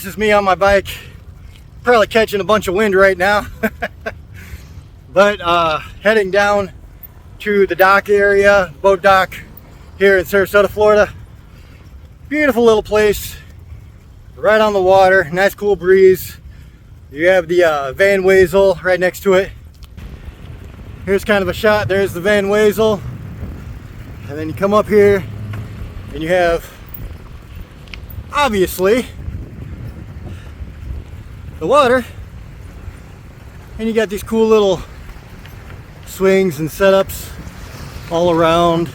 This is me on my bike, probably catching a bunch of wind right now. But heading down to the dock area, boat dock here in Sarasota, Florida. Beautiful little place, right on the water, nice cool breeze. You have the Van Wezel right next to it. Here's kind of a shot, there's the Van Wezel. And then you come up here and you have, obviously, the water. And you got these cool little swings and setups all around.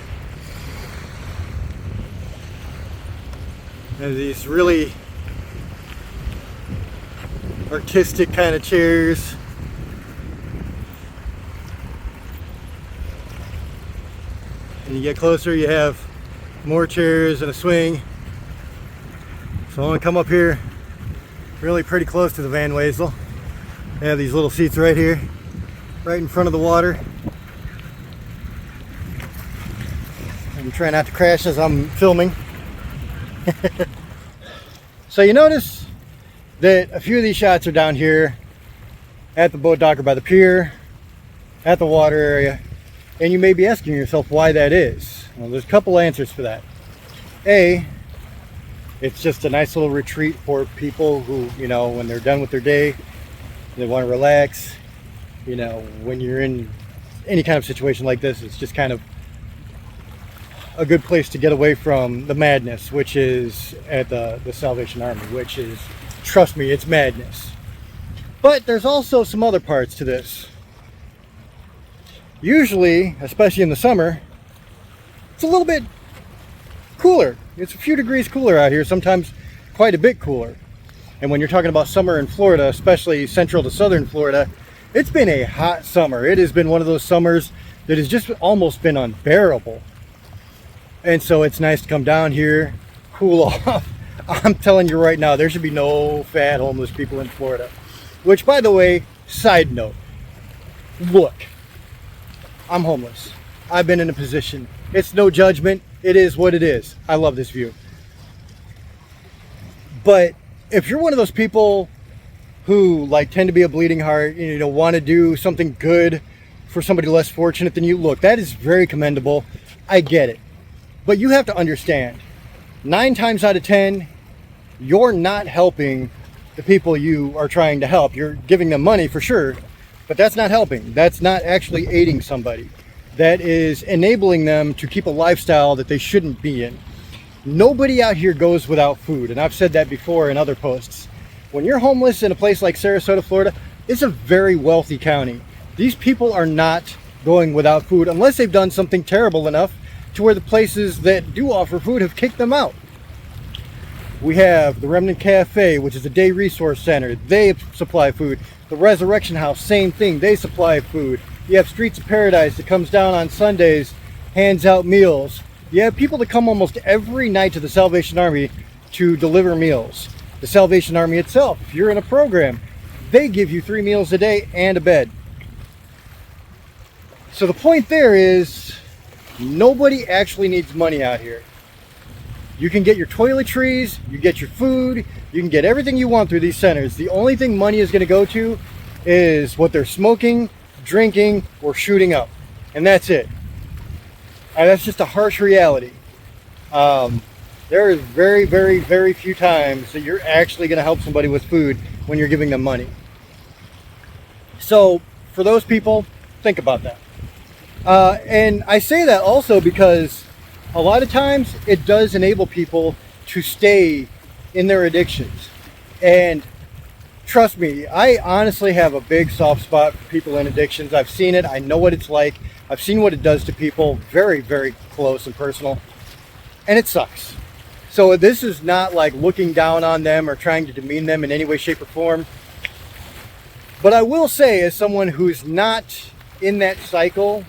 There's these really artistic kind of chairs. And you get closer, you have more chairs and a swing. So I'm gonna come up here really pretty close to the Van Wezel. They have these little seats right here, right in front of the water. I'm trying not to crash as I'm filming. So you notice that a few of these shots are down here at the boat dock or by the pier, at the water area, and you may be asking yourself why that is. Well, there's a couple answers for that. A, it's just a nice little retreat for people who, you know, when they're done with their day, they want to relax. You know, when you're in any kind of situation like this, it's just kind of a good place to get away from the madness, which is at the Salvation Army, which is, trust me, it's madness. But there's also some other parts to this. Usually, especially in the summer, it's a little bit cooler. It's a few degrees cooler out here, sometimes quite a bit cooler. And when you're talking about summer in Florida, especially central to southern Florida, it's been a hot summer. It has been one of those summers that has just almost been unbearable. And so it's nice to come down here, cool off. I'm telling you right now, there should be no fat homeless people in Florida. Which, by the way, side note, look, I'm homeless. I've been in a position. It's no judgment. It is what it is. I love this view. But if you're one of those people who like tend to be a bleeding heart, you know, want to do something good for somebody less fortunate than you, look, that is very commendable. I get it. But you have to understand, 9 times out of 10, you're not helping the people you are trying to help. You're giving them money for sure, but that's not helping. That's not actually aiding somebody. That is enabling them to keep a lifestyle that they shouldn't be in. Nobody out here goes without food, and I've said that before in other posts. When you're homeless in a place like Sarasota, Florida, it's a very wealthy county. These people are not going without food unless they've done something terrible enough to where the places that do offer food have kicked them out. We have the Remnant Cafe, which is a day resource center. They supply food. The Resurrection House, same thing. They supply food. You have Streets of Paradise that comes down on Sundays, hands out meals. You have people that come almost every night to the Salvation Army to deliver meals. The Salvation Army itself, if you're in a program, they give you 3 meals a day and a bed. So the point there is, nobody actually needs money out here. You can get your toiletries, you get your food, you can get everything you want through these centers. The only thing money is going to go to is what they're smoking, drinking, or shooting up. And that's it. And that's just a harsh reality. There is very, very, very few times that you're actually going to help somebody with food when you're giving them money. So for those people, think about that. And I say that also because a lot of times it does enable people to stay in their addictions. And trust me, I honestly have a big soft spot for people in addictions. I've seen it. I know what it's like. I've seen what it does to people, very, very close and personal. And it sucks. So this is not like looking down on them or trying to demean them in any way, shape, or form. But I will say, as someone who's not in that cycle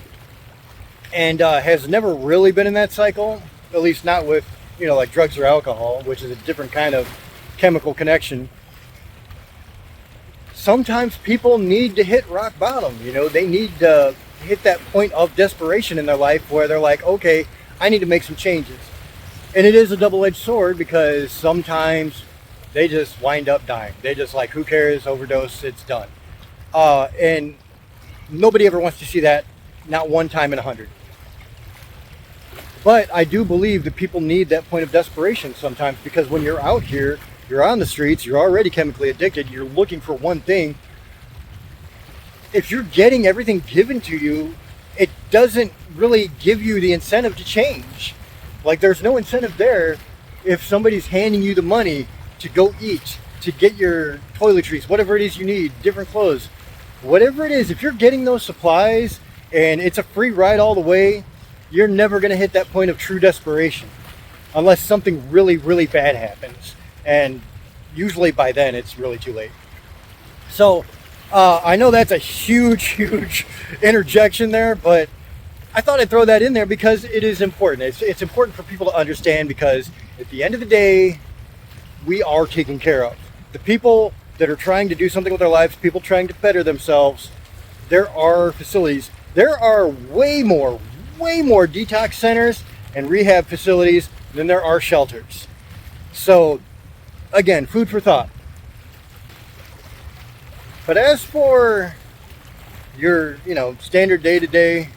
and has never really been in that cycle, at least not with, you know, like drugs or alcohol, which is a different kind of chemical connection. Sometimes people need to hit rock bottom. You know, they need to hit that point of desperation in their life where they're like, okay, I need to make some changes. And it is a double-edged sword because sometimes they just wind up dying. They just like, who cares, overdose, it's done. And nobody ever wants to see that, not one time in 100. But I do believe that people need that point of desperation sometimes, because when you're out here, you're on the streets, you're already chemically addicted, you're looking for one thing. If you're getting everything given to you, it doesn't really give you the incentive to change. Like, there's no incentive there if somebody's handing you the money to go eat, to get your toiletries, whatever it is you need, different clothes, whatever it is. If you're getting those supplies and it's a free ride all the way, you're never going to hit that point of true desperation unless something really, really bad happens. And usually by then it's really too late. So I know that's a huge interjection there, but I thought I'd throw that in there because it is important. It's important for people to understand, because at the end of the day, we are taken care of. The people that are trying to do something with their lives, people trying to better themselves, there are facilities. There are way more detox centers and rehab facilities than there are shelters. So again, food for thought. But as for your, standard day-to-day,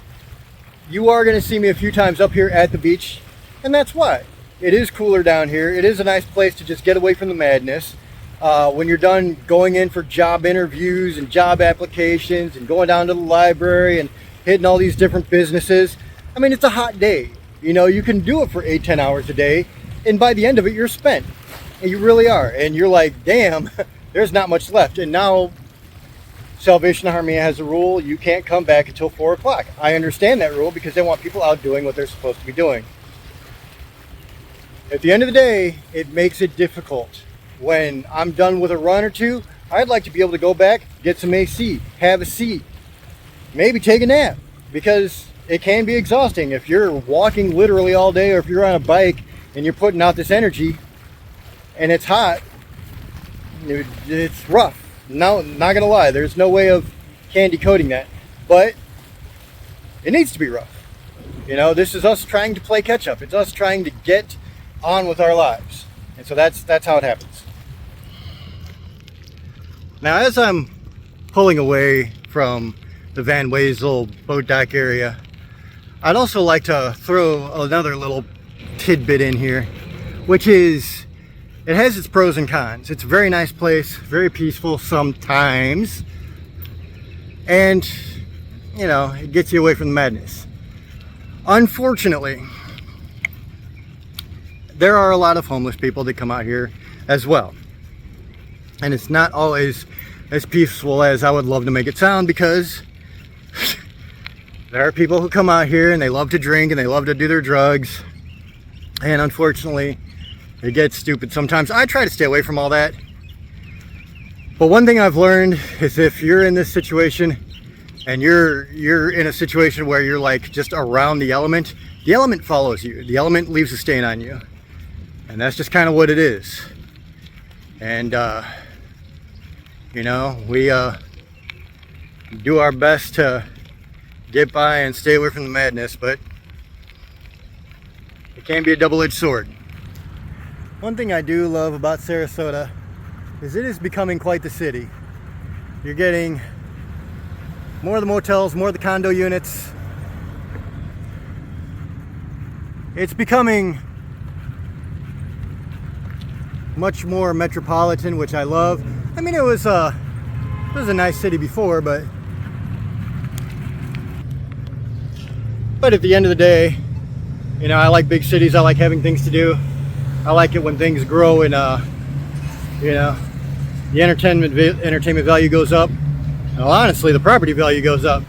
you are going to see me a few times up here at the beach, and that's why. It is cooler down here. It is a nice place to just get away from the madness. When you're done going in for job interviews and job applications and going down to the library and hitting all these different businesses, I mean, it's a hot day. You can do it for 8-10 hours a day, and by the end of it, you're spent. And you really are. And you're like, damn, there's not much left. And now Salvation Army has a rule: you can't come back until 4 o'clock. I understand that rule because they want people out doing what they're supposed to be doing. At the end of the day, it makes it difficult. When I'm done with a run or two, I'd like to be able to go back, get some AC, have a seat, maybe take a nap, because it can be exhausting. If you're walking literally all day, or if you're on a bike and you're putting out this energy and it's hot, it's rough. No, not gonna lie, there's no way of candy coating that, but it needs to be rough. This is us trying to play catch up. It's us trying to get on with our lives, and so that's how it happens. Now, as I'm pulling away from the Van Wezel boat dock area, I'd also like to throw another little tidbit in here, which is, it has its pros and cons. It's a very nice place, very peaceful sometimes, and it gets you away from the madness. Unfortunately, there are a lot of homeless people that come out here as well, and it's not always as peaceful as I would love to make it sound, because there are people who come out here and they love to drink and they love to do their drugs, and unfortunately it gets stupid sometimes. I try to stay away from all that, but one thing I've learned is, if you're in this situation and you're in a situation where you're like just around the element follows you. The element leaves a stain on you, and that's just kind of what it is. And we do our best to get by and stay away from the madness, but it can be a double-edged sword. One thing I do love about Sarasota is it is becoming quite the city. You're getting more of the motels, more of the condo units. It's becoming much more metropolitan, which I love. I mean, it was a nice city before, but at the end of the day, I like big cities. I like having things to do. I like it when things grow and the entertainment value goes up. Well, honestly, the property value goes up.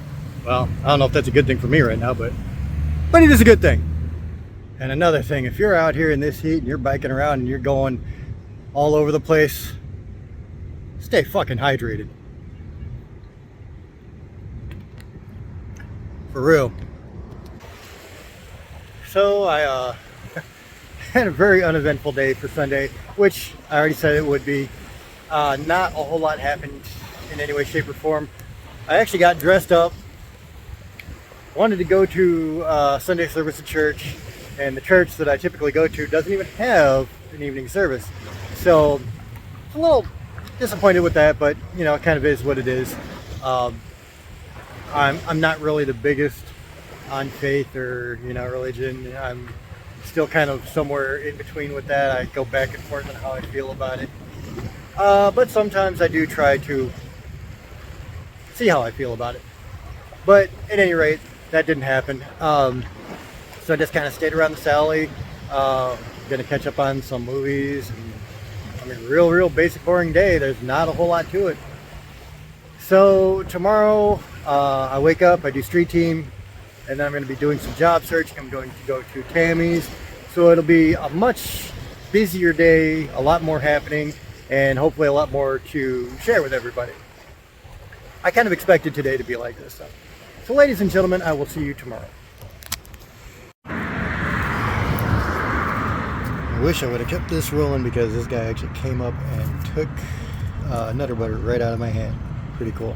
Well, I don't know if that's a good thing for me right now, but it is a good thing. And another thing, if you're out here in this heat and you're biking around and you're going all over the place, stay fucking hydrated. For real. So I had a very uneventful day for Sunday, which I already said it would be. Not a whole lot happened in any way, shape, or form. I actually got dressed up, wanted to go to Sunday service at church, and the church that I typically go to doesn't even have an evening service. So a little disappointed with that, but you know, it kind of is what it is. I'm not really the biggest on faith or, you know, religion. I'm still kind of somewhere in between with that. I go back and forth on how I feel about it. But sometimes I do try to see how I feel about it. But at any rate, that didn't happen. So I just kind of stayed around the Sally. Gonna catch up on some movies. And, I mean, real basic boring day. There's not a whole lot to it. So tomorrow I wake up, I do street team, and then I'm going to be doing some job searching. I'm going to go to Tammy's. So it'll be a much busier day, a lot more happening, and hopefully a lot more to share with everybody. I kind of expected today to be like this. So ladies and gentlemen, I will see you tomorrow. I wish I would have kept this rolling because this guy actually came up and took Nutter Butter right out of my hand. Pretty cool.